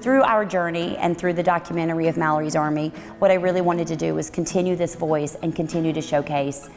Through our journey and through the documentary of Mallory's Army, what I really wanted to do was continue this voice and continue to showcase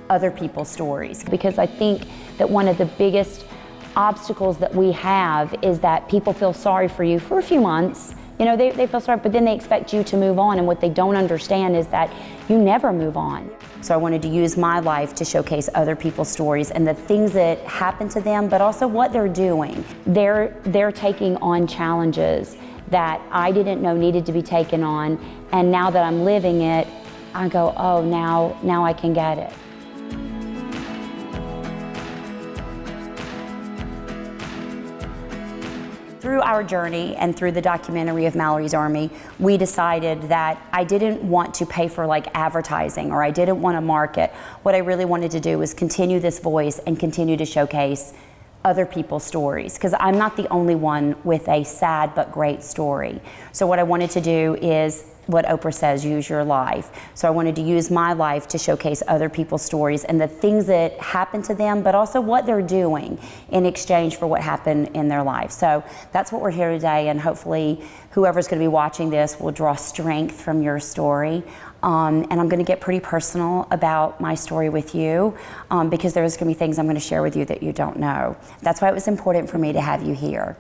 other people's stories. Because I think that one of the biggest obstacles that we have is that people feel sorry for you for a few months. You know, they feel sorry, but then they expect you to move on, and what they don't understand is that you never move on. So I wanted to use my life to showcase other people's stories and the things that happen to them, but also what they're doing. They're taking on challenges that I didn't know needed to be taken on, and now that I'm living it, I go, oh, now I can get it. Through our journey and through the documentary of Mallory's Army, we decided that I didn't want to pay for like advertising, or I didn't want to market. What I really wanted to do was continue this voice and continue to showcase other people's stories, because I'm not the only one with a sad but great story. So what I wanted to do is what Oprah says, use your life. So I wanted to use my life to showcase other people's stories and the things that happen to them, but also what they're doing in exchange for what happened in their life. So that's what we're here today, and hopefully whoever's going to be watching this will draw strength from your story. And I'm going to get pretty personal about my story with you, because there's going to be things I'm going to share with you that you don't know. That's why it was important for me to have you here.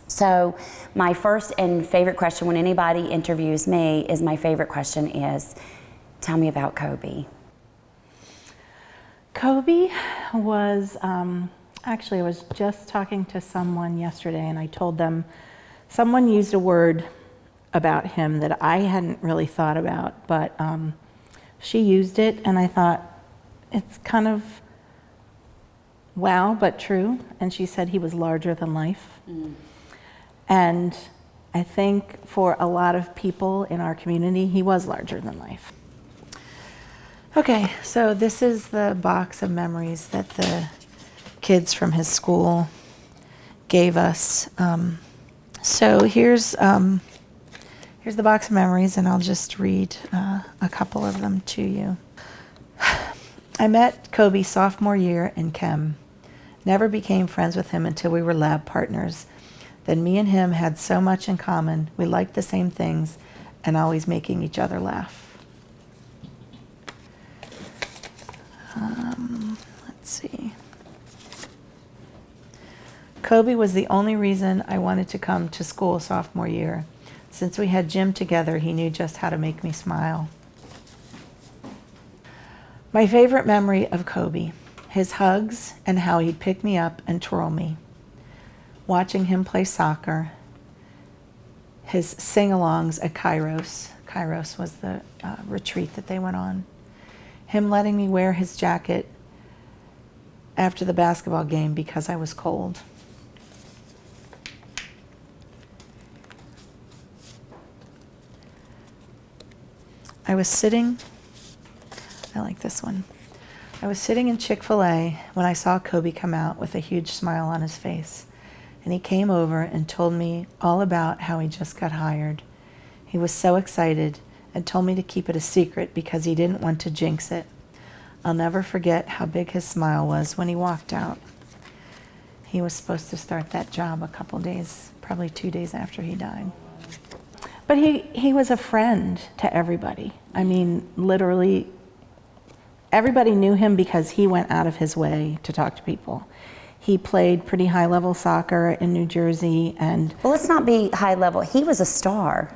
So my first and favorite question when anybody interviews me is, my favorite question is, tell me about Coby. Coby was, actually I was just talking to someone yesterday, and I told them someone used a word about him that I hadn't really thought about, but she used it, and I thought, it's kind of wow, but true. And she said he was larger than life. And I think for a lot of people in our community, he was larger than life. Okay, so this is the box of memories that the kids from his school gave us. So here's the box of memories, and I'll just read a couple of them to you. I met Coby sophomore year in chem. Never became friends with him until we were lab partners. Then me and him had so much in common. We liked the same things and always making each other laugh. Let's see. Coby was the only reason I wanted to come to school sophomore year. Since we had gym together, he knew just how to make me smile. My favorite memory of Coby, his hugs and how he'd pick me up and twirl me. Watching him play soccer, his sing-alongs at Kairos. Kairos was the retreat that they went on. Him letting me wear his jacket after the basketball game because I was cold. I was sitting in Chick-fil-A when I saw Coby come out with a huge smile on his face. And he came over and told me all about how he just got hired. He was so excited and told me to keep it a secret because he didn't want to jinx it. I'll never forget how big his smile was when he walked out. He was supposed to start that job a couple days, probably 2 days after he died. But he was a friend to everybody. I mean, literally, everybody knew him because he went out of his way to talk to people. He played pretty high-level soccer in New Jersey, and... Well, let's not be high-level. He was a star.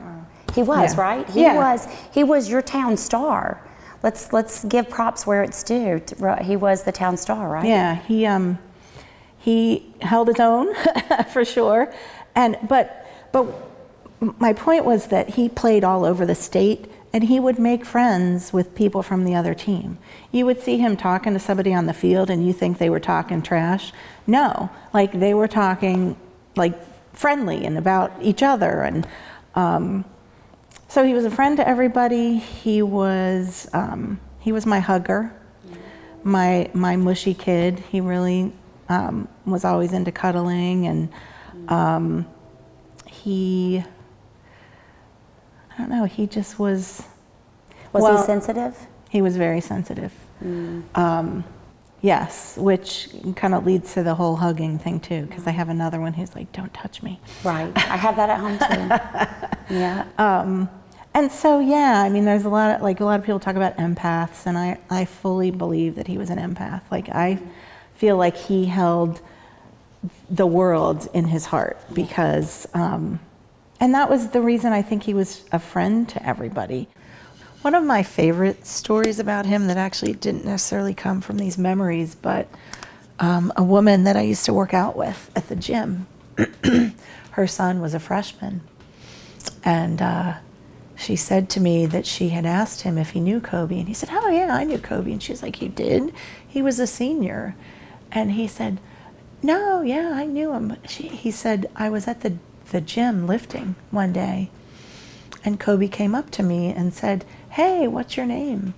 He was, Yeah. right? Yeah. He was your town star. Let's give props where it's due. He was the town star, right? Yeah, he held his own, for sure. But my point was that he played all over the state, and he would make friends with people from the other team. You would see him talking to somebody on the field, and you think they were talking trash. No, like they were talking like friendly and about each other. And so he was a friend to everybody. He was my hugger, my mushy kid. He really was always into cuddling, and I don't know, he just was... Was he sensitive? He was very sensitive. Yes, which kind of leads to the whole hugging thing too, because I have another one who's like, don't touch me. Right. I have that at home too. Yeah. And so, yeah, I mean, there's a lot of people talk about empaths, and I fully believe that he was an empath. Like, I feel like he held the world in his heart because, and that was the reason I think he was a friend to everybody. One of my favorite stories about him that actually didn't necessarily come from these memories, but a woman that I used to work out with at the gym, her son was a freshman, and she said to me that she had asked him if he knew Coby, and he said, oh yeah, I knew Coby. And she's like, you did? He was a senior. And he said, no, yeah, I knew him. He said, I was at the gym lifting one day, and Coby came up to me and said, hey, what's your name?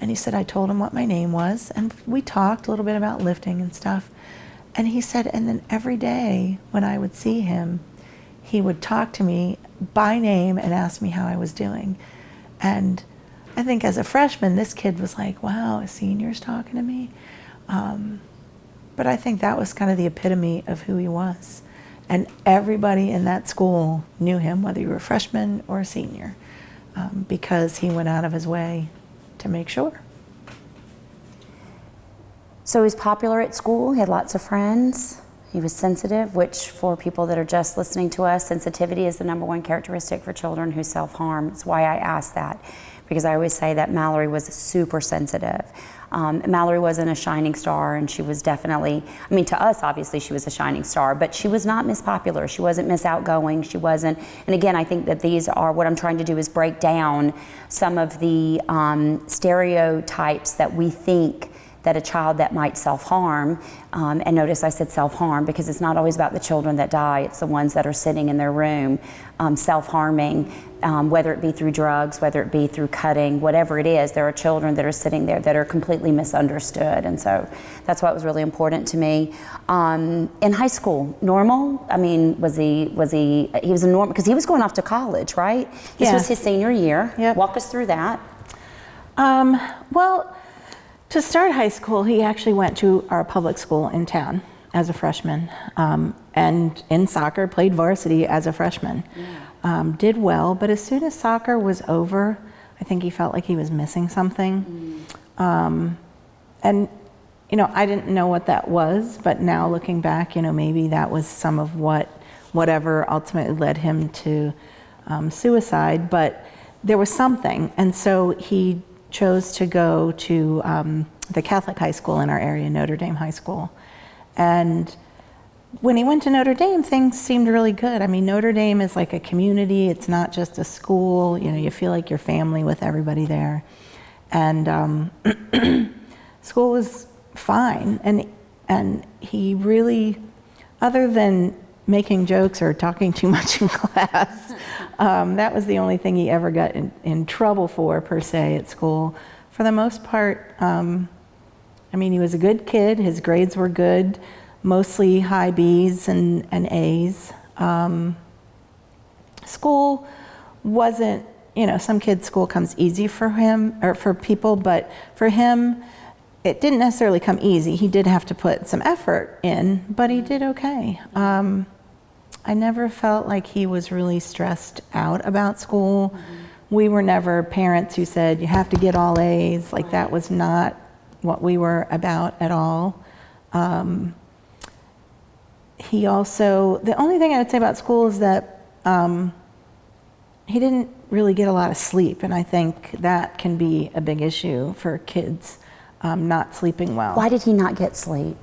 And he said, I told him what my name was, and we talked a little bit about lifting and stuff. And he said, and then every day when I would see him, he would talk to me by name and ask me how I was doing. And I think as a freshman, this kid was like, wow, a senior's talking to me. But I think that was kind of the epitome of who he was. And everybody in that school knew him, whether you were a freshman or a senior, because he went out of his way to make sure. So he was popular at school, he had lots of friends. He was sensitive, which for people that are just listening to us, sensitivity is the #1 characteristic for children who self-harm. That's why I ask that, because I always say that Mallory was super sensitive. Mallory wasn't a shining star, and she was definitely, I mean, to us, obviously, she was a shining star, but she was not Miss Popular. She wasn't Miss Outgoing. She wasn't, and again, I think that these are, what I'm trying to do is break down some of the stereotypes that we think that a child that might self-harm, and notice I said self-harm because it's not always about the children that die, it's the ones that are sitting in their room self-harming, whether it be through drugs, whether it be through cutting, whatever it is, there are children that are sitting there that are completely misunderstood, and so that's what was really important to me. In high school, normal? I mean, he was a normal, because he was going off to college, right? This was his senior year. Yep. Walk us through that. Well, to start high school, he actually went to our public school in town as a freshman, and in soccer played varsity as a freshman. Yeah. Did well, but as soon as soccer was over, I think he felt like he was missing something. And you know, I didn't know what that was, but now looking back, you know, maybe that was some of whatever ultimately led him to suicide, but there was something, and so he chose to go to the Catholic high school in our area, Notre Dame High School. And when he went to Notre Dame, things seemed really good. I mean, Notre Dame is like a community. It's not just a school. You know, you feel like you're family with everybody there. And school was fine. And he really, other than making jokes or talking too much in class, that was the only thing he ever got in trouble for, per se, at school. For the most part, I mean, he was a good kid. His grades were good, mostly high B's and A's. School wasn't, you know, some kids' school comes easy for him, or for people, but for him, it didn't necessarily come easy. He did have to put some effort in, but he did okay. I never felt like he was really stressed out about school. We were never parents who said, you have to get all A's. Like, that was not what we were about at all. He also, the only thing I would say about school is that he didn't really get a lot of sleep, and I think that can be a big issue for kids, not sleeping well. Why did he not get sleep?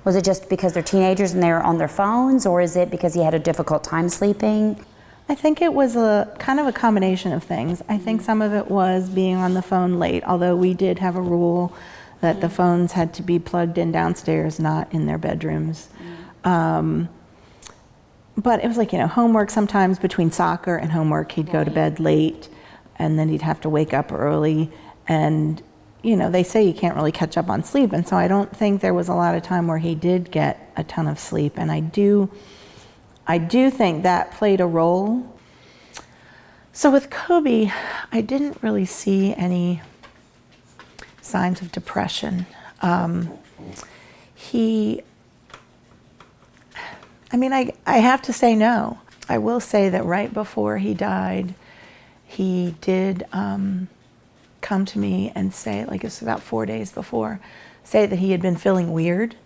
Was it just because they're teenagers and they're on their phones, or is it because he had a difficult time sleeping? I think it was a kind of a combination of things. I think some of it was being on the phone late, although we did have a rule that the phones had to be plugged in downstairs, not in their bedrooms. But it was like, you know, homework sometimes. Between soccer and homework, he'd go to bed late, and then he'd have to wake up early. And, you know, they say you can't really catch up on sleep, and so I don't think there was a lot of time where he did get a ton of sleep. And I do think that played a role. So with Coby, I didn't really see any signs of depression. I have to say no. I will say that right before he died, he did come to me and say, like it was about 4 days before, say that he had been feeling weird,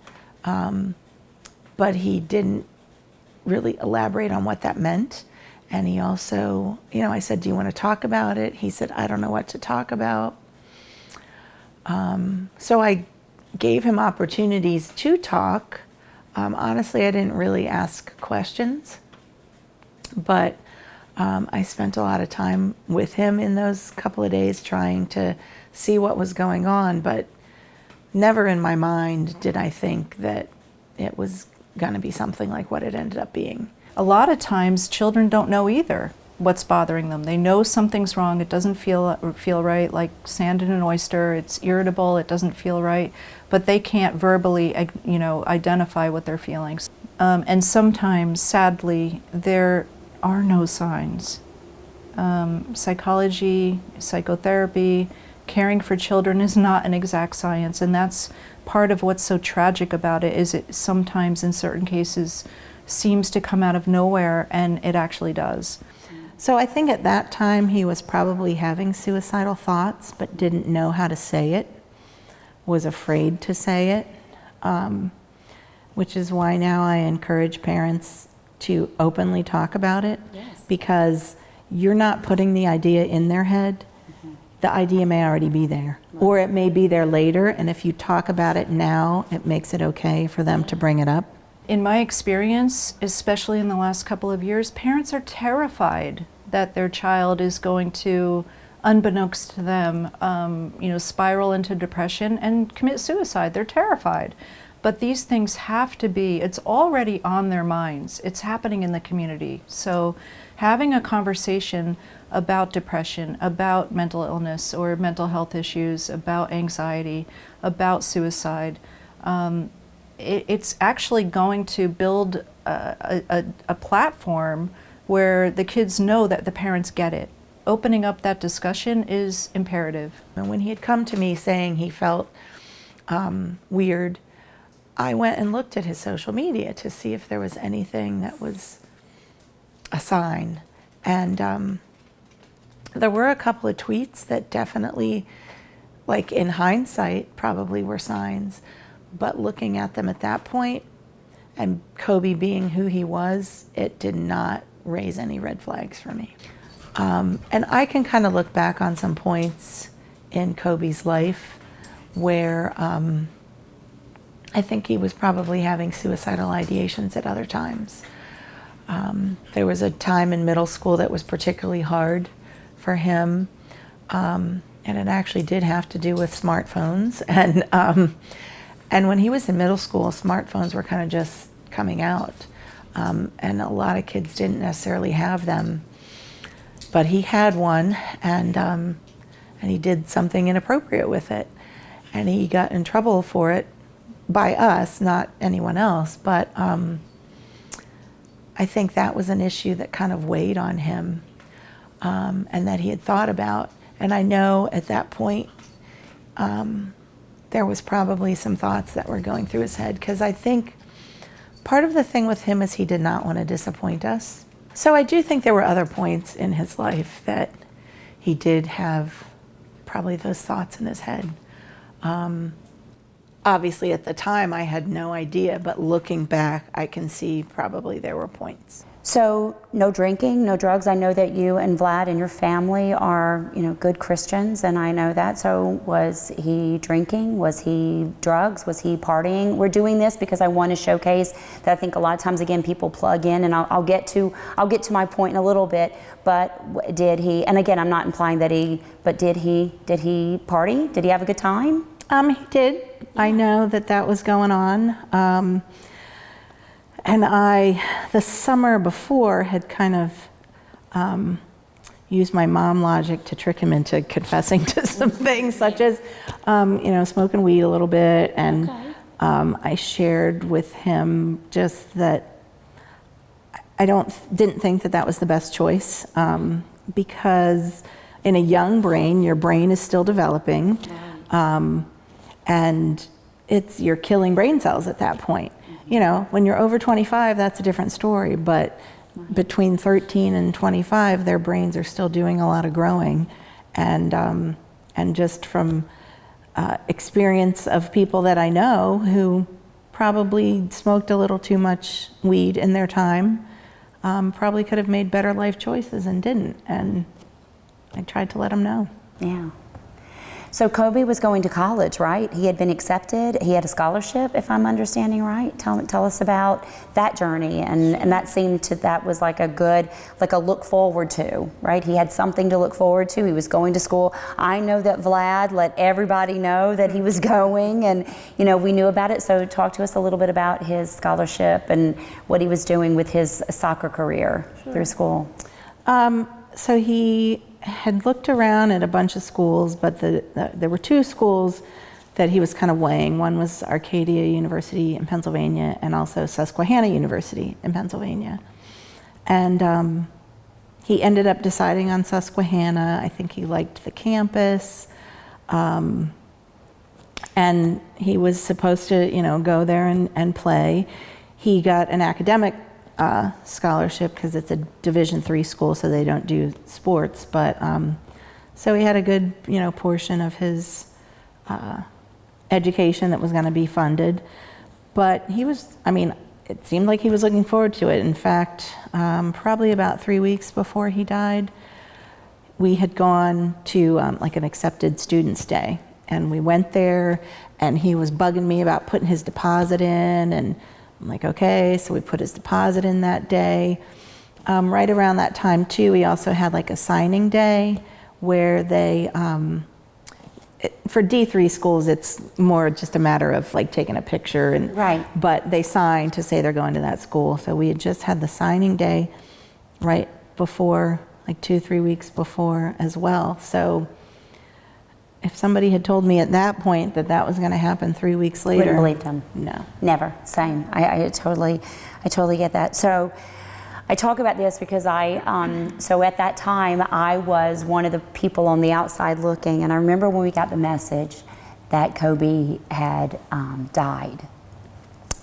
but he didn't really elaborate on what that meant. And he also, I said, do you want to talk about it? He said, I don't know what to talk about. So I gave him opportunities to talk. Honestly, I didn't really ask questions, but I spent a lot of time with him in those couple of days trying to see what was going on, but never in my mind did I think that it was going to be something like what it ended up being. A lot of times children don't know either what's bothering them. They know something's wrong, it doesn't feel right, like sand in an oyster, it's irritable, it doesn't feel right, but they can't verbally identify what they're feeling. And sometimes, sadly, there are no signs. Psychology, psychotherapy, caring for children is not an exact science, and that's part of what's so tragic about it, is it sometimes in certain cases seems to come out of nowhere, and it actually does. So I think at that time he was probably having suicidal thoughts but didn't know how to say it, was afraid to say it, which is why now I encourage parents to openly talk about it. Yes. Because you're not putting the idea in their head. The idea may already be there, or it may be there later, and if you talk about it now, it makes it okay for them to bring it up. In my experience, especially in the last couple of years, parents are terrified that their child is going to, unbeknownst to them, spiral into depression and commit suicide. They're terrified. But these things have to be, it's already on their minds. It's happening in the community. So having a conversation about depression, about mental illness or mental health issues, about anxiety, about suicide, it's actually going to build a platform where the kids know that the parents get it. Opening up that discussion is imperative. And when he had come to me saying he felt weird, I went and looked at his social media to see if there was anything that was a sign. And there were a couple of tweets that definitely, like in hindsight, probably were signs. But looking at them at that point, and Coby being who he was, it did not raise any red flags for me. And I can kind of look back on some points in Coby's life where I think he was probably having suicidal ideations at other times. There was a time in middle school that was particularly hard for him, and it actually did have to do with smartphones. And when he was in middle school, smartphones were kind of just coming out, and a lot of kids didn't necessarily have them. But he had one, and he did something inappropriate with it, and he got in trouble for it by us, not anyone else. But I think that was an issue that kind of weighed on him, and that he had thought about. And I know at that point, there was probably some thoughts that were going through his head, because I think part of the thing with him is he did not want to disappoint us. So I do think there were other points in his life that he did have probably those thoughts in his head. Obviously at the time I had no idea, but looking back I can see probably there were points. So no drinking, no drugs. I know that you and Vlad and your family are, good Christians, and I know that. So was he drinking? Was he drugs? Was he partying? We're doing this because I want to showcase that I think a lot of times, again, people plug in, and I'll get to my point in a little bit. But did he? And again, I'm not implying that did he party? Did he have a good time? He did. I know that was going on. And the summer before, had kind of used my mom logic to trick him into confessing to some things, such as, smoking weed a little bit. And I shared with him just that I didn't think that was the best choice, because in a young brain, your brain is still developing. And you're killing brain cells at that point. You know, when you're over 25, that's a different story, but between 13 and 25, their brains are still doing a lot of growing. And just from experience of people that I know who probably smoked a little too much weed in their time, probably could have made better life choices and didn't. And I tried to let them know. Yeah. So Coby was going to college, right? He had been accepted. He had a scholarship, if I'm understanding right. Tell us about that journey. And that was like a good, like a look forward to, right? He had something to look forward to. He was going to school. I know that Vlad let everybody know that he was going, and you know, we knew about it. So talk to us a little bit about his scholarship and what he was doing with his soccer career through school. So he had looked around at a bunch of schools, but there were two schools that he was kind of weighing. One was Arcadia University in Pennsylvania, and also Susquehanna University in Pennsylvania. And he ended up deciding on Susquehanna. I think he liked the campus. And he was supposed to, you know, go there and play. He got an academic scholarship because it's a Division III school, so they don't do sports. But so he had a good, you know, portion of his education that was going to be funded. But he was, I mean, it seemed like he was looking forward to it. In fact, probably about 3 weeks before he died, we had gone to like an accepted students' day, and we went there, and he was bugging me about putting his deposit in, and I'm like, okay, so we put his deposit in that day. Right around that time too, we also had like a signing day where they, for D3 schools, it's more just a matter of like taking a picture, and Right. But they sign to say they're going to that school. So we had just had the signing day right before, like 2-3 weeks before as well. So if somebody had told me at that point that that was going to happen 3 weeks later, Wouldn't believe them. No. Never. Same. I totally get that. So I talk about this because so at that time I was one of the people on the outside looking, and I remember when we got the message that Coby had died,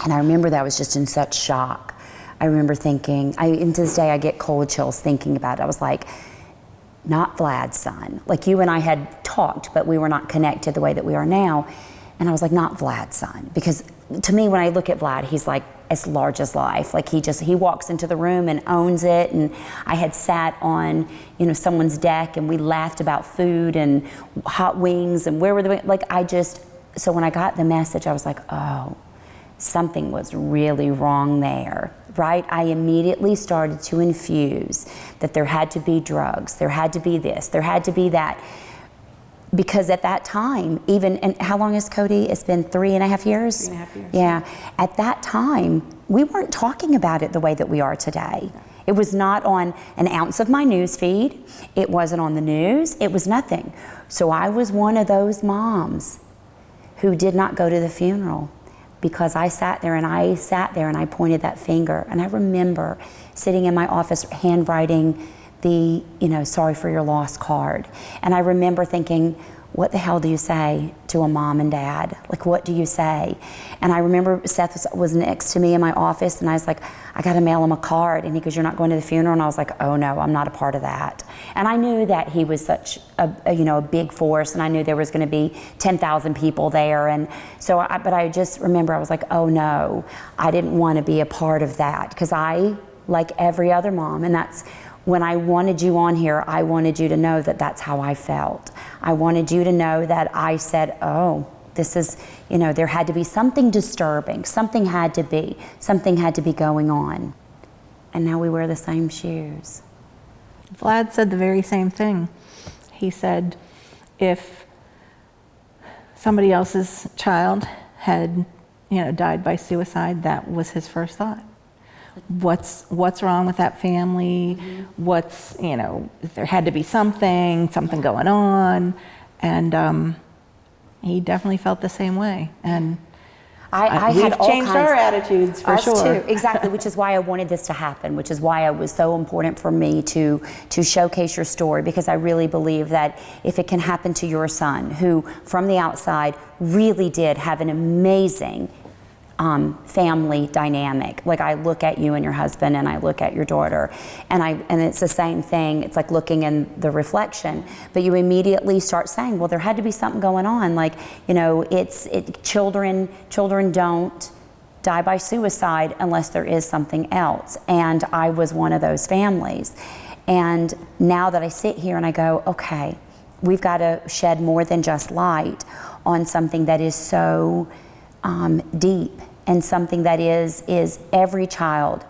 and I remember that I was just in such shock. I remember thinking, and to this day I get cold chills thinking about it. I was like, not Vlad's son. Like, you and I had talked, but we were not connected the way that we are now. And I was like, not Vlad's son. Because to me, when I look at Vlad, he's like as large as life. Like, he walks into the room and owns it. And I had sat on, you know, someone's deck, and we laughed about food and hot wings and where were the, like, so when I got the message, I was like, oh, something was really wrong there, right? I immediately started to infuse that there had to be drugs, there had to be this, there had to be that. Because at that time, even, and how long has Coby? It's been 3.5 years? 3.5 years. Yeah. At that time, we weren't talking about it the way that we are today. It was not on an ounce of my news feed. It wasn't on the news. It was nothing. So I was one of those moms who did not go to the funeral, because I sat there and I pointed that finger. And I remember sitting in my office handwriting the, you know, sorry for your loss card. And I remember thinking, what the hell do you say to a mom and dad? Like, what do you say? And I remember Seth was next to me in my office, and I was like, I gotta mail him a card. And he goes, you're not going to the funeral? And I was like, oh no, I'm not a part of that. And I knew that he was such a big force, and I knew there was gonna be 10,000 people there. And so, but I just remember I was like, oh no, I didn't wanna be a part of that. Because I, like every other mom, and that's, when I wanted you on here, I wanted you to know that that's how I felt. I wanted you to know that I said, oh, this is, you know, there had to be something disturbing. Something had to be going on. And now we wear the same shoes. Vlad said the very same thing. He said if somebody else's child had, you know, died by suicide, that was his first thought. What's wrong with that family? Mm-hmm. What's, you know, there had to be something going on. And he definitely felt the same way. And I We've had all changed kinds, our attitudes for us sure. too, exactly, which is why I wanted this to happen, which is why it was so important for me to showcase your story, because I really believe that if it can happen to your son, who from the outside really did have an amazing family dynamic. Like, I look at you and your husband, and I look at your daughter, and it's the same thing. It's like looking in the reflection, but you immediately start saying, well, there had to be something going on. Like, you know, children don't die by suicide unless there is something else. And I was one of those families. And now that I sit here and I go, okay, we've got to shed more than just light on something that is so deep, and something that is every child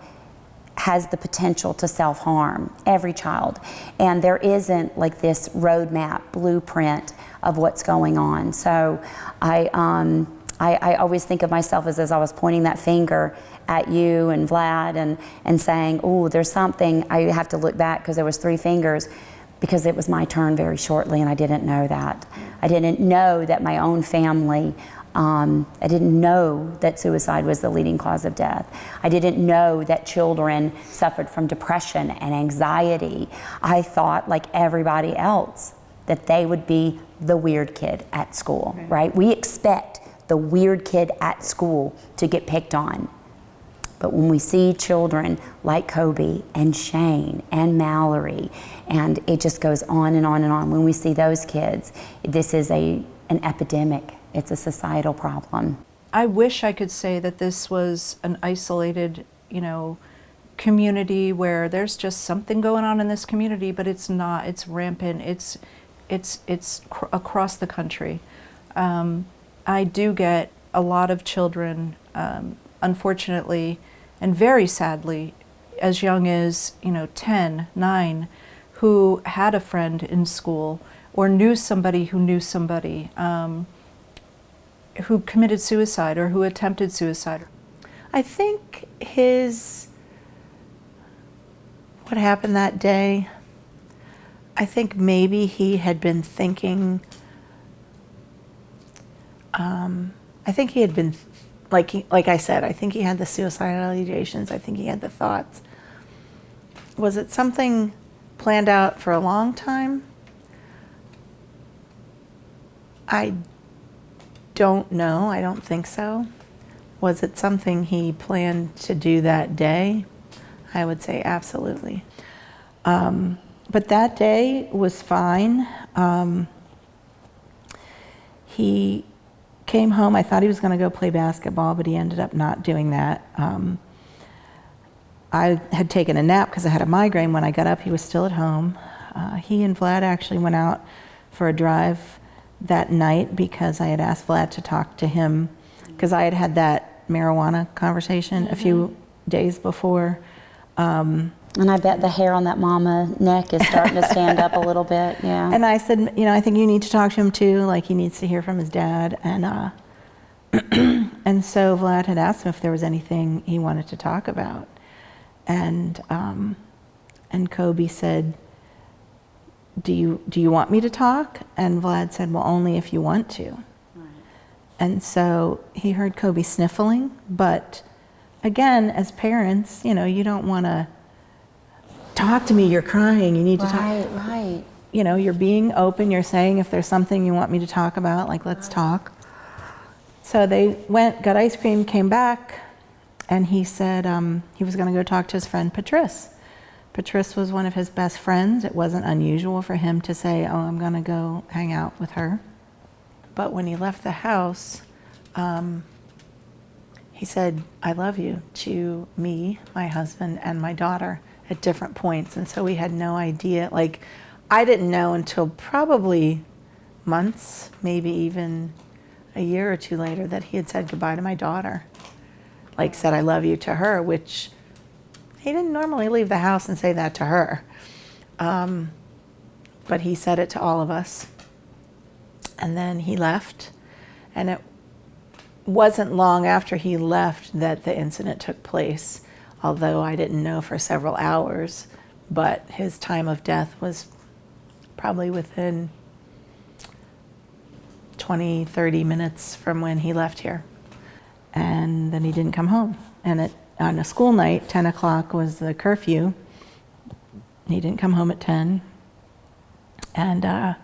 has the potential to self-harm, every child. And there isn't like this roadmap, blueprint of what's going on. So I always think of myself as I was pointing that finger at you and Vlad and saying, oh, there's something. I have to look back because there was 3 fingers, because it was my turn very shortly, and I didn't know that. I didn't know that my own family, I didn't know that suicide was the leading cause of death. I didn't know that children suffered from depression and anxiety. I thought, like everybody else, that they would be the weird kid at school, right? We expect the weird kid at school to get picked on. But when we see children like Coby and Shane and Mallory, and it just goes on and on and on, when we see those kids, this is an epidemic. It's a societal problem. I wish I could say that this was an isolated, community where there's just something going on in this community, but it's not. It's rampant. It's across the country. I do get a lot of children, unfortunately, and very sadly, as young as 10, 9, who had a friend in school or knew somebody who knew somebody. Who committed suicide or who attempted suicide. I think what happened that day, I think maybe he had been thinking, I think he had been, like I said, I think he had the suicidal ideations, I think he had the thoughts. Was it something planned out for a long time? I don't know. I don't think so. Was it something he planned to do that day? I would say absolutely. But that day was fine. He came home. I thought he was going to go play basketball, but he ended up not doing that. I had taken a nap because I had a migraine. When I got up, he was still at home. He and Vlad actually went out for a drive that night because I had asked Vlad to talk to him, because I had had that marijuana conversation a few days before. And I bet the hair on that mama neck is starting to stand up a little bit, yeah. And I said, I think you need to talk to him too, like he needs to hear from his dad. And and so Vlad had asked him if there was anything he wanted to talk about. And Coby said, do you want me to talk? And Vlad said, well, only if you want to. Right. And so he heard Coby sniffling, but again, as parents, you don't want to talk to me, you're crying, you need to talk. Right. You're being open, you're saying if there's something you want me to talk about, like let's talk. So they went, got ice cream, came back, and he said he was going to go talk to his friend Patrice. Patrice was one of his best friends. It wasn't unusual for him to say, oh, I'm going to go hang out with her. But when he left the house, he said, I love you, to me, my husband, and my daughter at different points. And so we had no idea. Like, I didn't know until probably months, maybe even a year or 2 later, that he had said goodbye to my daughter. Like, said I love you to her, which he didn't normally leave the house and say that to her. But he said it to all of us. And then he left. And it wasn't long after he left that the incident took place, although I didn't know for several hours. But his time of death was probably within 20, 30 minutes from when he left here. and then he didn't come home. And on a school night, 10 o'clock was the curfew. He didn't come home at 10. And I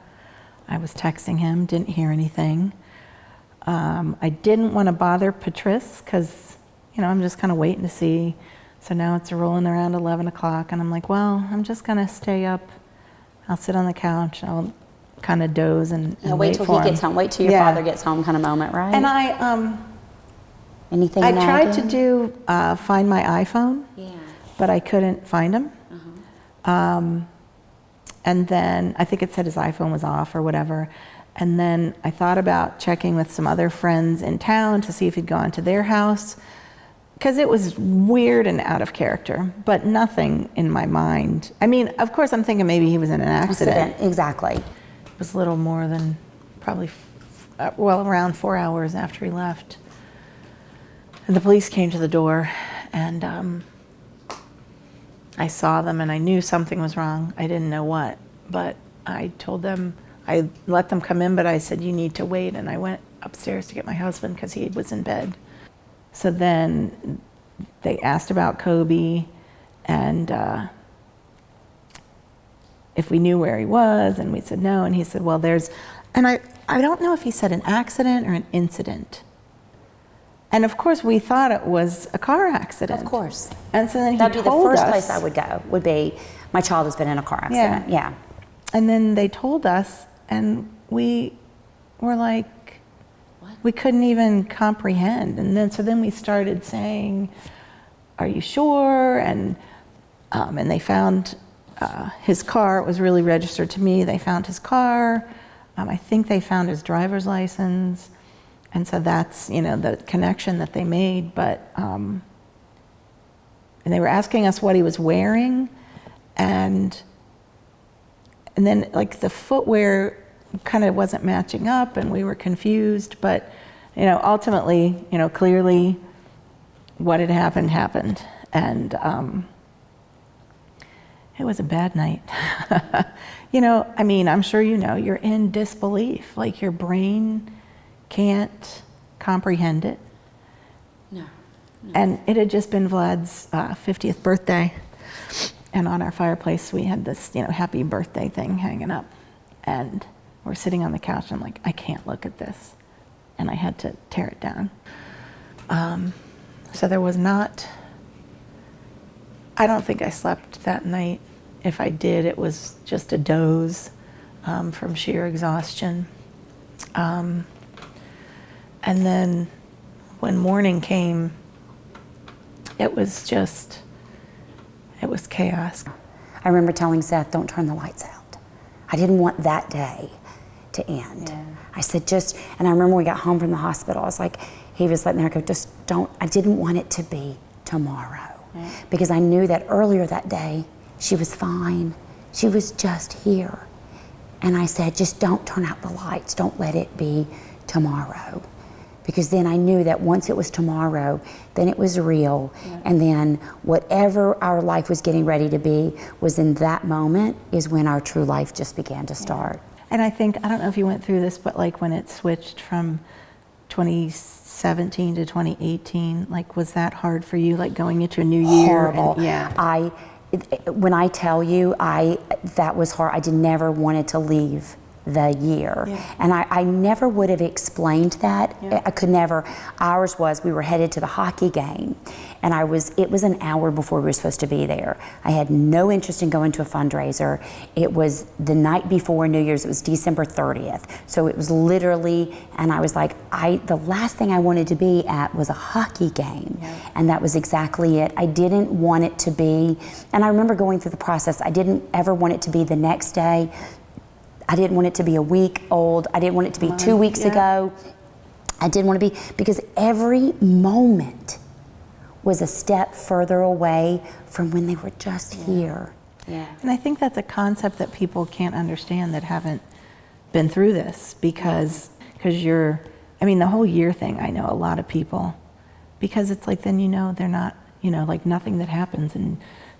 was texting him, didn't hear anything. I didn't want to bother Patrice because, I'm just kind of waiting to see. So now it's rolling around 11 o'clock, and I'm like, well, I'm just going to stay up. I'll sit on the couch. I'll kind of doze and wait till he gets home. Wait till your father gets home kind of moment, right? And I anything I nagging? tried to do find my iPhone, but I couldn't find him. And then I think it said his iPhone was off or whatever. And then I thought about checking with some other friends in town to see if he'd gone to their house, because it was weird and out of character, but nothing in my mind. I mean, of course, I'm thinking maybe he was in an accident. Exactly. It was a little more than probably, around 4 hours after he left. And the police came to the door, and I saw them, and I knew something was wrong. I didn't know what, but I told them, I let them come in, but I said, you need to wait. And I went upstairs to get my husband because he was in bed. So then they asked about Coby and if we knew where he was, and we said no. And he said, well, and I don't know if he said an accident or an incident. And of course, we thought it was a car accident. Of course. And so then he That'd be the told first us, place I would go, would be, my child has been in a car accident. Yeah. And then they told us, and we were like, what? We couldn't even comprehend. And then we started saying, are you sure? And they found his car. It was really registered to me. They found his car. I think they found his driver's license. And so that's, the connection that they made. But, and they were asking us what he was wearing. And then like the footwear kind of wasn't matching up, and we were confused. But, ultimately, clearly what had happened. And it was a bad night. I'm sure you're in disbelief. Like your brain can't comprehend it. No. And it had just been Vlad's 50th birthday. And on our fireplace, we had this, happy birthday thing hanging up. And we're sitting on the couch, and I'm like, I can't look at this. And I had to tear it down. So there was I don't think I slept that night. If I did, it was just a doze from sheer exhaustion. And then when morning came, it was chaos. I remember telling Seth, don't turn the lights out. I didn't want that day to end. Yeah. I said, and I remember when we got home from the hospital, I was like, he was letting her go, just don't, I didn't want it to be tomorrow. Yeah. Because I knew that earlier that day, she was fine. She was just here. And I said, just don't turn out the lights. Don't let it be tomorrow. Because then I knew that once it was tomorrow, then it was real. Yeah. And then whatever our life was getting ready to be was in that moment is when our true life just began to start. And I think, I don't know if you went through this, but like when it switched from 2017 to 2018, like was that hard for you, like going into a new year? Horrible. When I tell you, that was hard. I never wanted to leave the year. Yeah. And I never would have explained that. Yeah. I could never. Ours was, we were headed to the hockey game, and it was an hour before we were supposed to be there. I had no interest in going to a fundraiser. It was the night before New Year's. It was December 30th. So it was literally, and I was like, the last thing I wanted to be at was a hockey game. Yeah. And that was exactly it. I didn't want it to be, and I remember going through the process, I didn't ever want it to be the next day. I didn't want it to be a week old. I didn't want it to be 2 weeks ago. I didn't want to be, because every moment was a step further away from when they were just here. Yeah. And I think that's a concept that people can't understand that haven't been through this, because the whole year thing, I know a lot of people, because it's like, then they're not, like nothing that happens in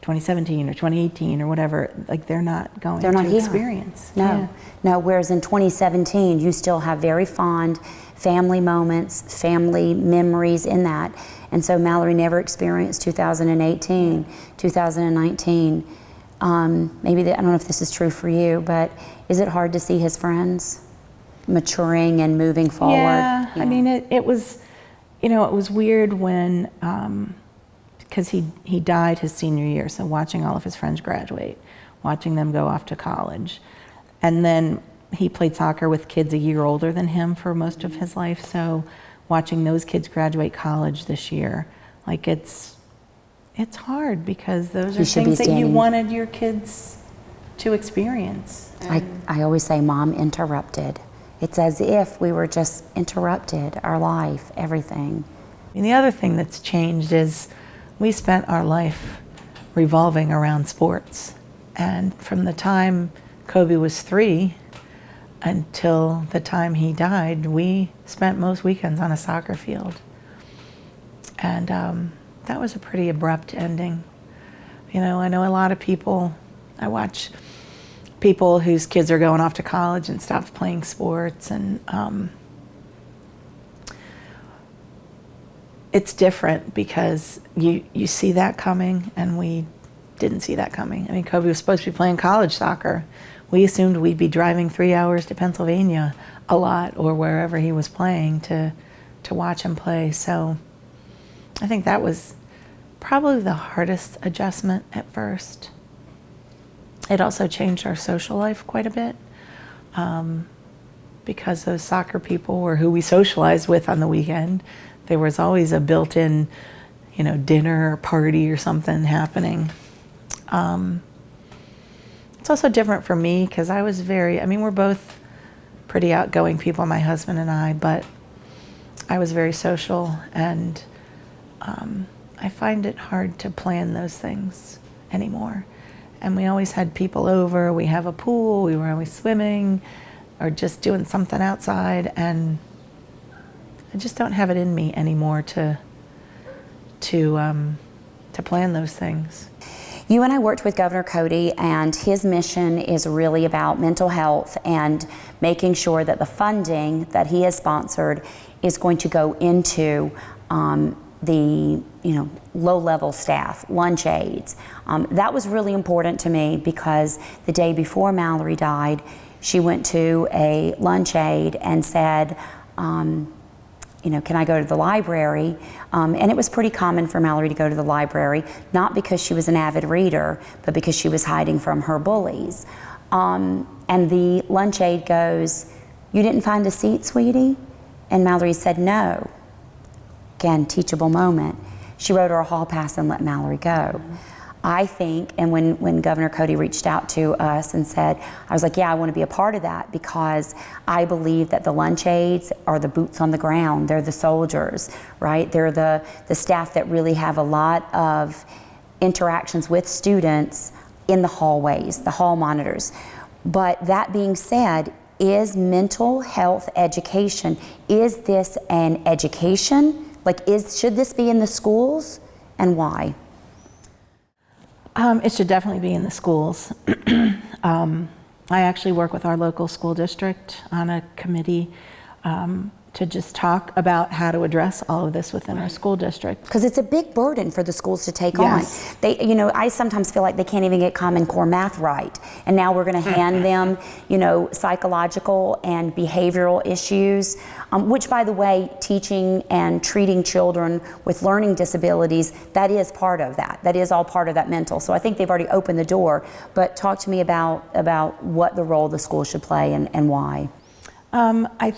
2017 or 2018 or whatever, like they're not going They're not to here. experience. No, Yeah. no. Whereas in 2017, you still have very fond family moments, family memories in that. And so Mallory never experienced 2018, 2019. Maybe I don't know if this is true for you, but is it hard to see his friends maturing and moving forward? Yeah, I mean, it was, it was weird when, because he died his senior year, so watching all of his friends graduate, watching them go off to college. And then he played soccer with kids a year older than him for most of his life, so watching those kids graduate college this year, like it's hard because those are things that you wanted your kids to experience. I always say, Mom interrupted. It's as if we were just interrupted, our life, everything. And the other thing that's changed is we spent our life revolving around sports. And from the time Coby was 3 until the time he died, we spent most weekends on a soccer field. And that was a pretty abrupt ending. I know a lot of people, I watch people whose kids are going off to college and stopped playing sports, and it's different because you see that coming, and we didn't see that coming. I mean, Coby was supposed to be playing college soccer. We assumed we'd be driving 3 hours to Pennsylvania a lot, or wherever he was playing, to watch him play. So I think that was probably the hardest adjustment at first. It also changed our social life quite a bit, because those soccer people were who we socialized with on the weekend. There was always a built-in, dinner or party or something happening. It's also different for me because I was we're both pretty outgoing people, my husband and I, but I was very social, and I find it hard to plan those things anymore. And we always had people over, we have a pool, we were always swimming or just doing something outside, and I just don't have it in me anymore to plan those things. You and I worked with Governor Coby, and his mission is really about mental health and making sure that the funding that he has sponsored is going to go into the low-level staff, lunch aides. That was really important to me because the day before Mallory died, she went to a lunch aide and said, can I go to the library? And it was pretty common for Mallory to go to the library, not because she was an avid reader, but because she was hiding from her bullies. And the lunch aide goes, "You didn't find a seat, sweetie?" And Mallory said, "No." Again, teachable moment. She wrote her a hall pass and let Mallory go. I think, and when Governor Coby reached out to us and said, I was like, yeah, I want to be a part of that, because I believe that the lunch aides are the boots on the ground. They're the soldiers, right? They're the staff that really have a lot of interactions with students in the hallways, the hall monitors. But that being said, is mental health education, is this an education? Should this be in the schools, and why? It should definitely be in the schools. I actually work with our local school district on a committee to just talk about how to address all of this within our school district. Because it's a big burden for the schools to take Yes. on. I sometimes feel like they can't even get Common Core math right, and now we're going to hand them, psychological and behavioral issues, which, by the way, teaching and treating children with learning disabilities, that is part of that. That is all part of that mental. So I think they've already opened the door. But talk to me about what the role the school should play and why. I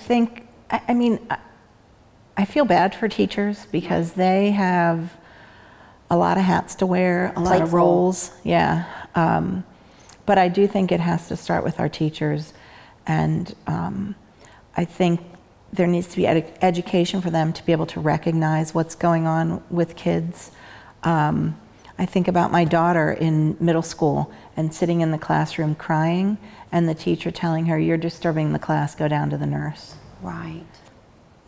feel bad for teachers because they have a lot of hats to wear, a lot of roles. Yeah. But I do think it has to start with our teachers. And I think there needs to be education for them to be able to recognize what's going on with kids. I think about my daughter in middle school and sitting in the classroom crying, and the teacher telling her, "You're disturbing the class, go down to the nurse." Right.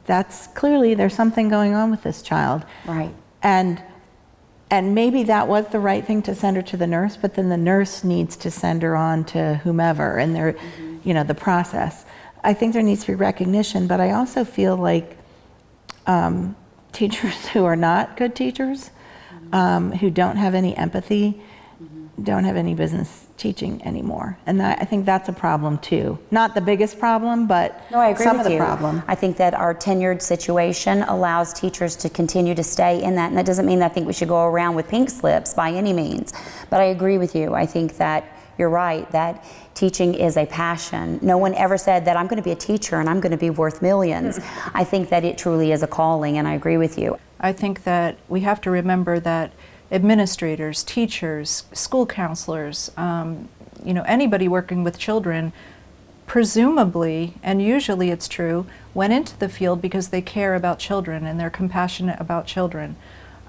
That's clearly there's something going on with this child. Right. And And maybe that was the right thing to send her to the nurse, but then the nurse needs to send her on to whomever, and they're, you know, the process. I think there needs to be recognition, but I also feel like teachers who are not good teachers, who don't have any empathy, don't have any business teaching anymore. And I think that's a problem too. Not the biggest problem, but No, I agree some with of the you. problem. I think that our tenured situation allows teachers to continue to stay in that, and that doesn't mean that I think we should go around with pink slips by any means. But I agree with you. I think that you're right, that teaching is a passion. No one ever said that I'm going to be a teacher and I'm going to be worth millions. I think that it truly is a calling, and I agree with you. I think that we have to remember that administrators, teachers, school counselors, you know, anybody working with children, presumably, and usually it's true, went into the field because they care about children and they're compassionate about children.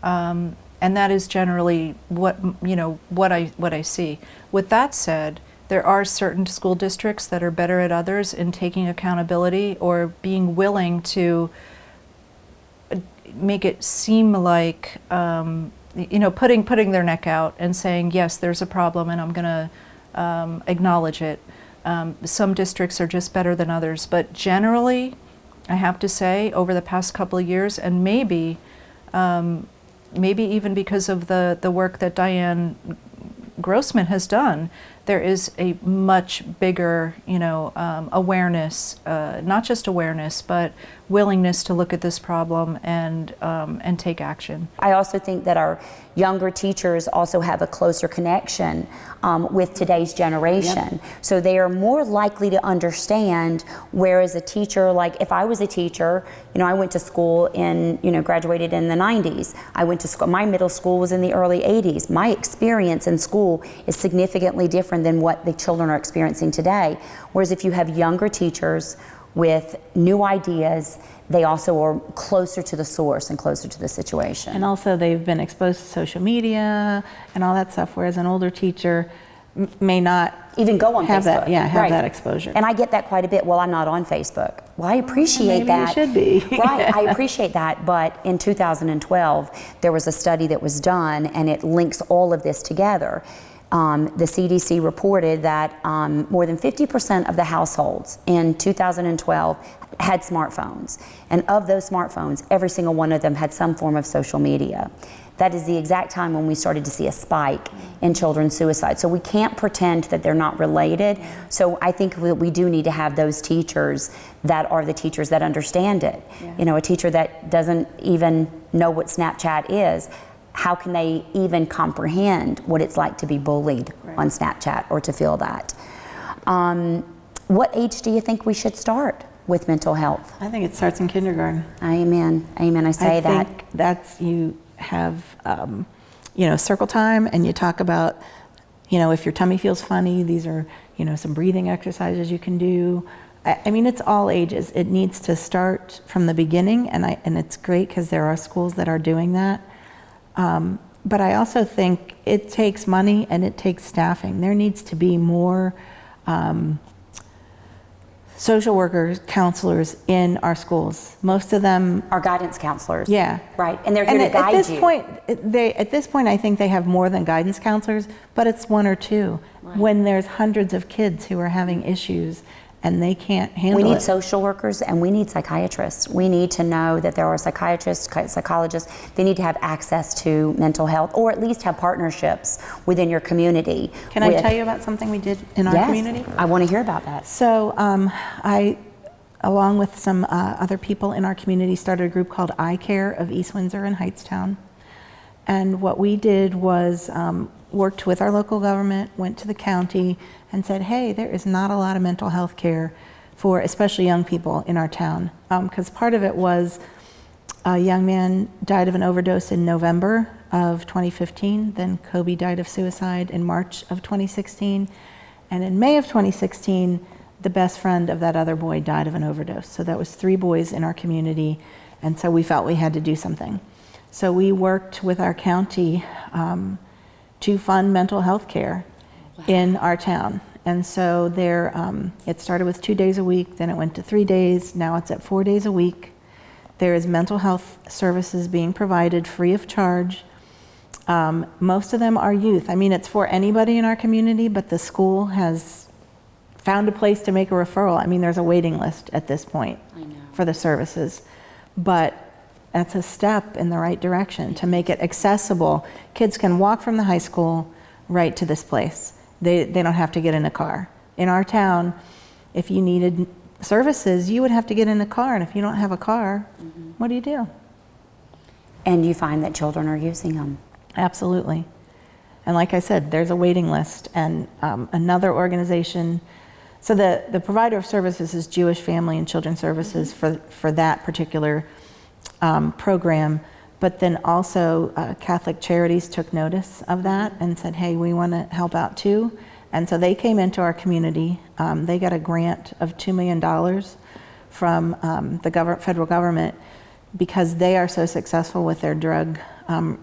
And that is generally what, you know, what I see. With that said, there are certain school districts that are better at others in taking accountability or being willing to make it seem like, you know, putting their neck out and saying, yes, there's a problem and I'm going to acknowledge it. Some districts are just better than others, but generally, I have to say, over the past couple of years, and maybe even because of the work that Dianne Grossman has done, there is a much bigger, you know, awareness, not just awareness, but willingness to look at this problem and take action. I also think that our younger teachers also have a closer connection with today's generation. Yep. So they are more likely to understand, whereas a teacher, like if I was a teacher, you know, I went to school in, you know, graduated in the 90s. I went to school, my middle school was in the early 80s. My experience in school is significantly different than what the children are experiencing today. Whereas if you have younger teachers with new ideas, they also are closer to the source and closer to the situation. And also they've been exposed to social media and all that stuff, whereas an older teacher may not even go on have Facebook. Have right. that exposure. And I get that quite a bit. Well, I'm not on Facebook. Well, I appreciate that. Maybe you should be. Right, I appreciate that. But in 2012, there was a study that was done, and it links all of this together. The CDC reported that more than 50% of the households in 2012 had smartphones. And of those smartphones, every single one of them had some form of social media. That is the exact time when we started to see a spike in children's suicide. So we can't pretend that they're not related. So I think that we do need to have those teachers that are the teachers that understand it. Yeah. You know, a teacher that doesn't even know what Snapchat is, how can they even comprehend what it's like to be bullied on Snapchat or to feel that? What age do you think we should start with mental health? I think it starts in kindergarten. Amen. Amen. I say that. I think that's, you have, you know, circle time, and you talk about, you know, if your tummy feels funny, these are, you know, some breathing exercises you can do. I mean, it's all ages. It needs to start from the beginning, and it's great because there are schools that are doing that. But I also think it takes money and it takes staffing. There needs to be more social workers, counselors in our schools. Most of them are guidance counselors. Yeah. Right, and they're here to guide you. At this point, I think they have more than guidance counselors, but it's one or two. Right. When there's hundreds of kids who are having issues and they can't handle it. We need social workers and we need psychiatrists. We need to know that there are psychiatrists, psychologists. They need to have access to mental health, or at least have partnerships within your community. Can I tell you about something we did in our community? I want to hear about that. So I, along with some other people in our community, started a group called I Care of East Windsor and Hightstown. And what we did was worked with our local government, went to the county, and said, hey, there is not a lot of mental health care for especially young people in our town. Because part of it was a young man died of an overdose in November of 2015. Then Coby died of suicide in March of 2016. And in May of 2016, the best friend of that other boy died of an overdose. So that was 3 boys in our community. And so we felt we had to do something. So we worked with our county to fund mental health care in our town. And so there, it started with 2 days a week, then it went to 3 days, now it's at 4 days a week. There is mental health services being provided free of charge. Most of them are youth. I mean, it's for anybody in our community, but the school has found a place to make a referral. I mean, there's a waiting list at this point for the services, but that's a step in the right direction to make it accessible. Kids can walk from the high school right to this place. They don't have to get in a car. In our town, if you needed services, you would have to get in a car, and if you don't have a car, what do you do? And you find that children are using them. Absolutely. And like I said, there's a waiting list, and another organization, so the provider of services is Jewish Family and Children's Services for that particular program, but then also Catholic Charities took notice of that and said, hey, we want to help out too. And so they came into our community. They got a grant of $2 million from the federal government because they are so successful with their drug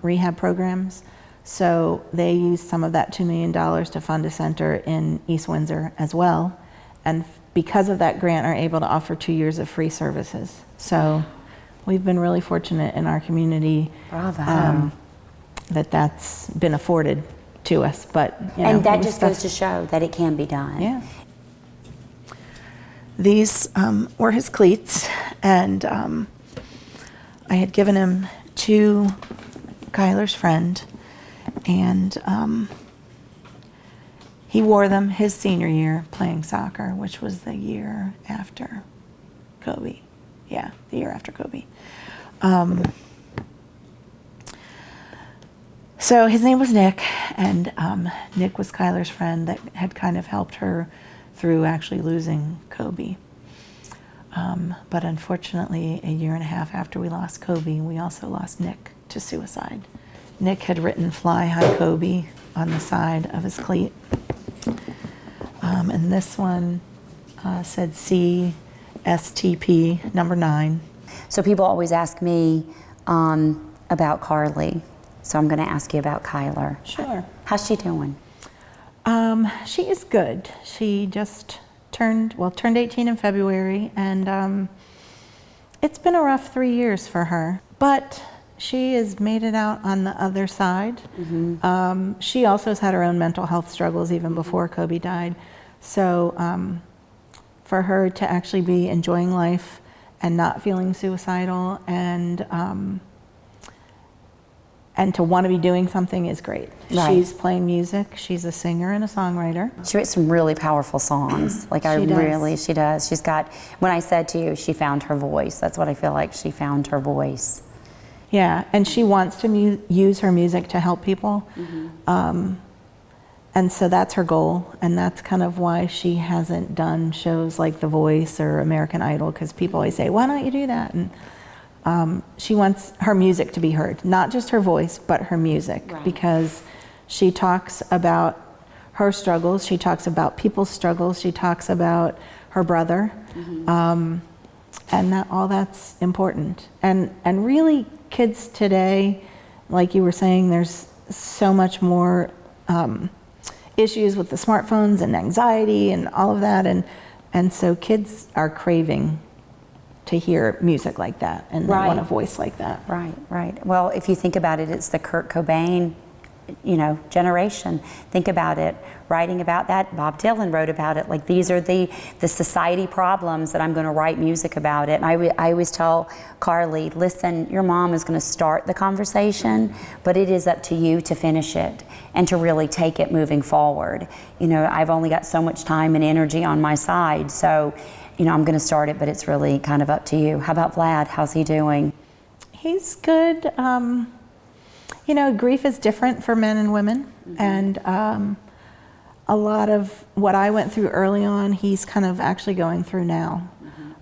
rehab programs. So they used some of that $2 million to fund a center in East Windsor as well. And because of that grant, are able to offer 2 years of free services. So we've been really fortunate in our community that that's been afforded to us. But and that just goes to show that it can be done. Yeah. These were his cleats, and I had given him to Kyler's friend, and he wore them his senior year playing soccer, which was the year after Coby. Yeah, the year after Coby. So his name was Nick, and Nick was Kyler's friend that had kind of helped her through actually losing Coby. But unfortunately, a year and a half after we lost Coby, we also lost Nick to suicide. Nick had written "Fly High Coby" on the side of his cleat. And this one said CSTP number 9. So people always ask me about Carly. So I'm going to ask you about Kyler. Sure. How's she doing? She is good. She just turned 18 in February, and it's been a rough 3 years for her. But she has made it out on the other side. She also has had her own mental health struggles even before Coby died. So for her to actually be enjoying life and not feeling suicidal and to want to be doing something is great. Right. She's playing music. She's a singer and a songwriter. She writes some really powerful songs. Like she does. She's got, when I said to you, she found her voice. That's what I feel like. She found her voice. Yeah, and she wants to use her music to help people. And so that's her goal, and that's kind of why she hasn't done shows like The Voice or American Idol, because people always say, why don't you do that? And she wants her music to be heard, not just her voice, but her music, because she talks about her struggles, she talks about people's struggles, she talks about her brother, and all that's important. And really, kids today, like you were saying, there's so much more issues with the smartphones and anxiety and all of that, and so kids are craving to hear music like that and they want a voice like that. Right. Well, if you think about it, it's the Kurt Cobain, generation. Think about it. Writing about that, Bob Dylan wrote about it. Like, these are the society problems that I'm going to write music about it. And I always tell Carly, listen, your mom is going to start the conversation, but it is up to you to finish it and to really take it moving forward. I've only got so much time and energy on my side, so I'm going to start it, but it's really kind of up to you. How about Vlad? How's he doing? He's good. Grief is different for men and women, and a lot of what I went through early on, he's kind of actually going through now.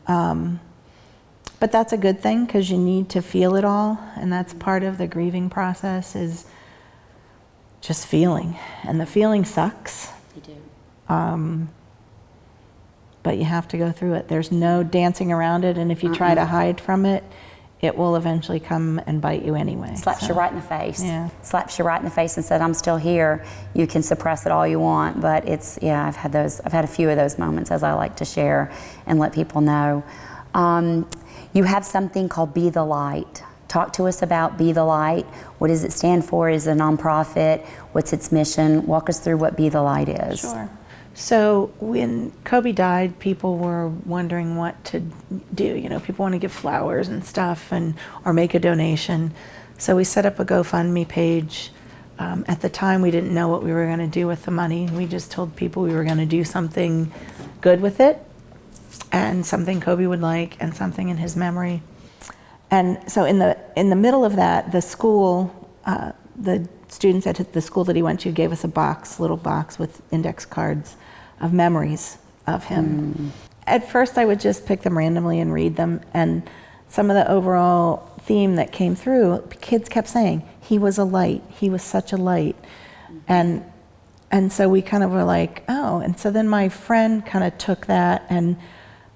But that's a good thing, because you need to feel it all, and that's part of the grieving process, is just feeling. And the feeling sucks. You do. But you have to go through it. There's no dancing around it, and if you try to hide from it, it will eventually come and bite you anyway. Slaps you right in the face. Yeah. Slaps you right in the face and said, I'm still here. You can suppress it all you want, but I've had a few of those moments, as I like to share and let people know. You have something called Be The Light. Talk to us about Be The Light. What does it stand for? Is it a nonprofit? What's its mission? Walk us through what Be The Light is. Sure. So when Coby died, people were wondering what to do. You know, people want to give flowers and stuff or make a donation. So we set up a GoFundMe page. At the time, we didn't know what we were going to do with the money. We just told people we were going to do something good with it, and something Coby would like, and something in his memory. And so in the middle of that, the school, the students at the school that he went to gave us a little box with index cards of memories of him. At first, I would just pick them randomly and read them, and some of the overall theme that came through, kids kept saying, he was a light, he was such a light. And so we kind of were like, oh, and so then my friend kind of took that and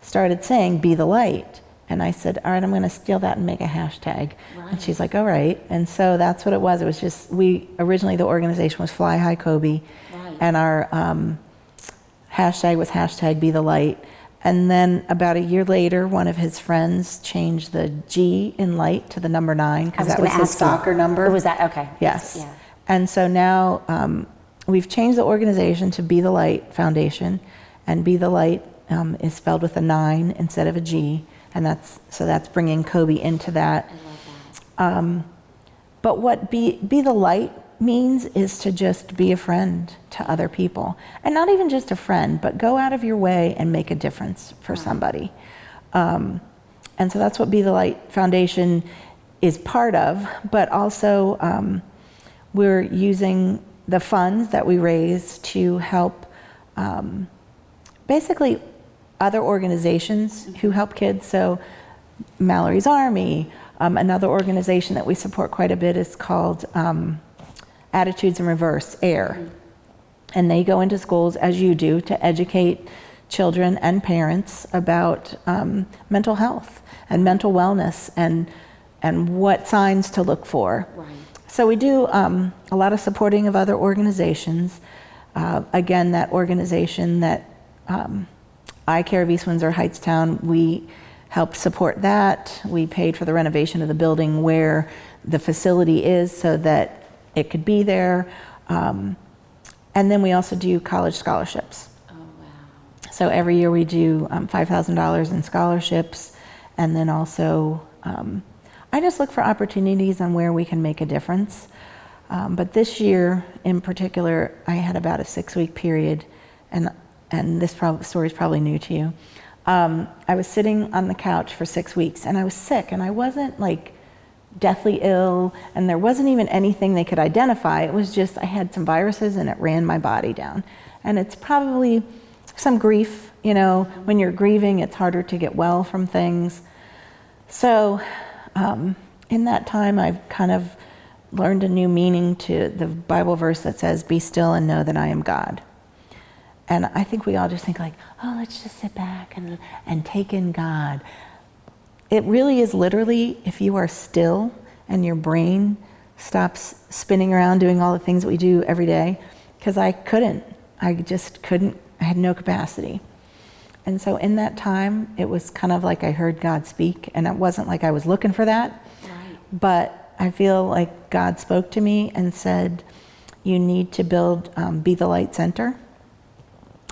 started saying, Be the Light. And I said, all right, I'm going to steal that and make a hashtag. Right. And she's like, all right. And so that's what it was. It was just, originally the organization was Fly High Coby, right. And our hashtag was hashtag Be The Light. And then about a year later, one of his friends changed the G in light to the number 9, because that was his soccer number. Was that, okay. Yes. Yeah. And so now we've changed the organization to Be The Li9ht Foundation, and Be The Li9ht is spelled with a 9 instead of a G. And that's bringing Coby into that. I love that. But what Be The Light means is to just be a friend to other people. And not even just a friend, but go out of your way and make a difference for somebody. And so that's what Be The Li9ht Foundation is part of, but also we're using the funds that we raise to help basically other organizations who help kids. So Mallory's Army, another organization that we support quite a bit is called Attitudes in Reverse, AIR. And they go into schools, as you do, to educate children and parents about mental health and mental wellness and what signs to look for. Right. So we do a lot of supporting of other organizations. Again, that organization that I Care of East Windsor Heightstown, we helped support that. We paid for the renovation of the building where the facility is so that it could be there. And then we also do college scholarships. Oh, wow. So every year we do $5,000 in scholarships. And then also, I just look for opportunities on where we can make a difference. But this year in particular, I had about a 6-week period, and this story is probably new to you. I was sitting on the couch for 6 weeks, and I was sick, and I wasn't like deathly ill, and there wasn't even anything they could identify. It was just I had some viruses, and it ran my body down. And it's probably some grief, you know, when you're grieving, it's harder to get well from things. So in that time, I've kind of learned a new meaning to the Bible verse that says, be still and know that I am God. And I think we all just think like, oh, let's just sit back and take in God. It really is literally, if you are still and your brain stops spinning around doing all the things that we do every day, because I just couldn't, I had no capacity. And so in that time, it was kind of like I heard God speak, and it wasn't like I was looking for that, right. But I feel like God spoke to me and said, you need to build Be The Li9ht Center,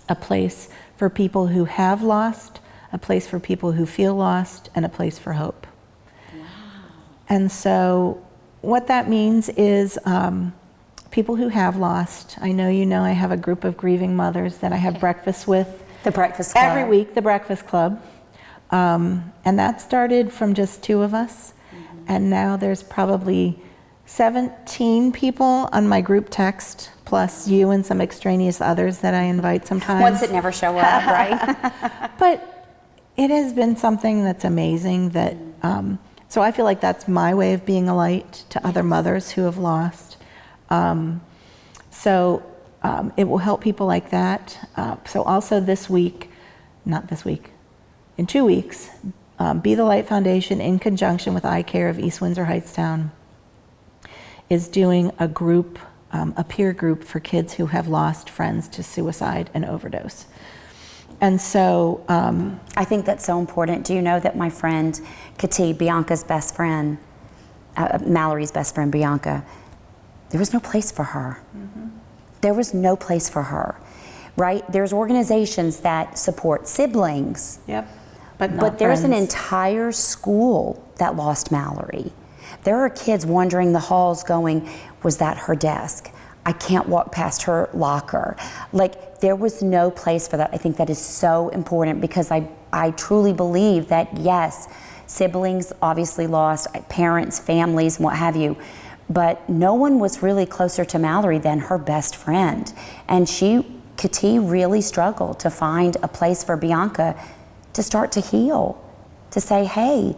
a place for people who have lost, a place for people who feel lost, and a place for hope. Wow. And so what that means is people who have lost. I know you know I have a group of grieving mothers that I have breakfast with. The Breakfast Club. Every week, the Breakfast Club. And that started from just 2 of us. Mm-hmm. And now there's probably 17 people on my group text, plus you and some extraneous others that I invite sometimes. Ones that never show up, right? But it has been something that's amazing that, so I feel like that's my way of being a light to other mothers who have lost. So it will help people like that. So also in 2 weeks, Be The Li9ht Foundation, in conjunction with I Care of East Windsor Heightstown, is doing a group, a peer group for kids who have lost friends to suicide and overdose. And so I think that's so important. Do you know that my friend Kati, Bianca's best friend, Mallory's best friend, Bianca, there was no place for her. There was no place for her, right? There's organizations that support siblings. Yep. But there's an friends. entire school that lost Mallory. There are kids wandering the halls going, was that her desk? I can't walk past her locker. Like, there was no place for that. I think that is so important because I truly believe that, yes, siblings obviously lost, parents, families, what have you, but no one was really closer to Mallory than her best friend. And Kati really struggled to find a place for Bianca to start to heal, to say, hey,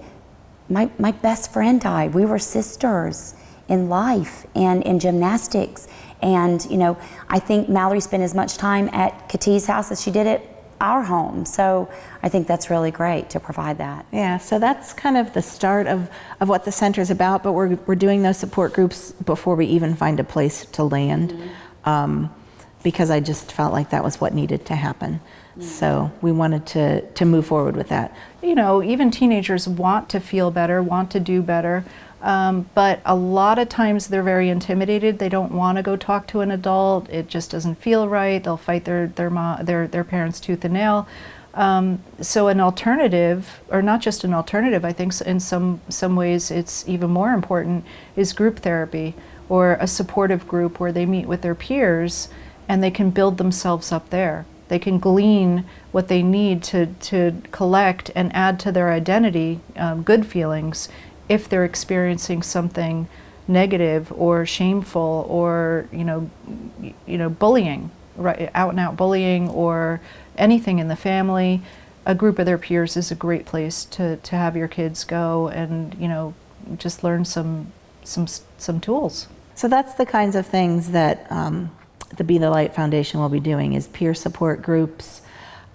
my best friend died. We were sisters in life and in gymnastics. And, you know, I think Mallory spent as much time at Kati's house as she did at our home. So I think that's really great to provide that. Yeah, so that's kind of the start of what the center's about, but we're doing those support groups before we even find a place to land, because I just felt like that was what needed to happen. So we wanted to move forward with that. You know, even teenagers want to feel better, want to do better, but a lot of times they're very intimidated. They don't want to go talk to an adult. It just doesn't feel right. They'll fight their parents tooth and nail. So an alternative, or not just an alternative, I think in some ways it's even more important, is group therapy or a supportive group where they meet with their peers and they can build themselves up there. They can glean what they need to collect and add to their identity, good feelings, if they're experiencing something negative or shameful or bullying, right, out and out bullying or anything in the family. A group of their peers is a great place to have your kids go and just learn some tools. So that's the kinds of things that the Be The Li9ht Foundation will be doing, is peer support groups,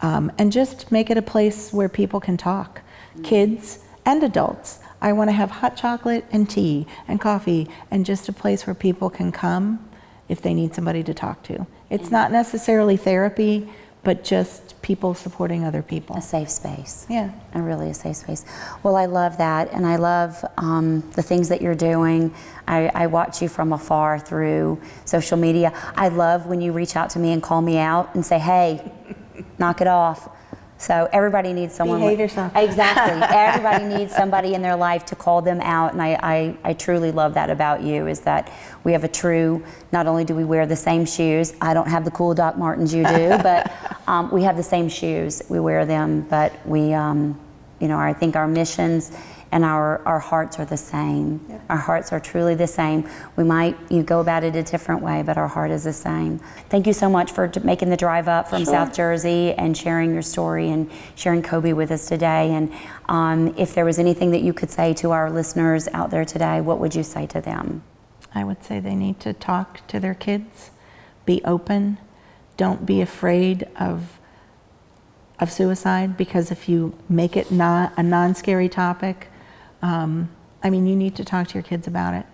and just make it a place where people can talk, kids and adults. I want to have hot chocolate and tea and coffee and just a place where people can come if they need somebody to talk to. It's not necessarily therapy, but just people supporting other people. A safe space. Yeah. And really a safe space. Well, I love that, and I love the things that you're doing. I watch you from afar through social media. I love when you reach out to me and call me out and say, hey, knock it off. So everybody needs someone. Behave yourself. Exactly. Everybody needs somebody in their life to call them out, and I truly love that about you, is that we have a true, not only do we wear the same shoes, I don't have the cool Doc Martens you do, but we have the same shoes, we wear them, but we, I think our missions and our hearts are the same. Yep. Our hearts are truly the same. We might go about it a different way, but our heart is the same. Thank you so much for making the drive up from South Jersey and sharing your story and sharing Coby with us today. And if there was anything that you could say to our listeners out there today, what would you say to them? I would say they need to talk to their kids, be open, don't be afraid of suicide, because if you make it not a non-scary topic, you need to talk to your kids about it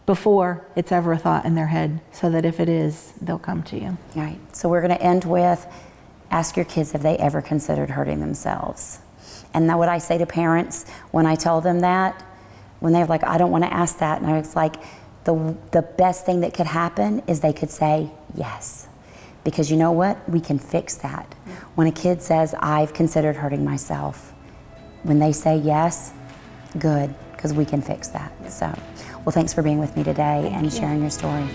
before it's ever a thought in their head, so that if it is, they'll come to you. Right. So we're going to end with, ask your kids if they ever considered hurting themselves. And now what I say to parents when I tell them that, when they're like, I don't want to ask that, and I was like, the best thing that could happen is they could say yes. Because you know what? We can fix that. Yeah. When a kid says, I've considered hurting myself, when they say yes, good, because we can fix that. Yeah. So, well, thanks for being with me today and sharing your story.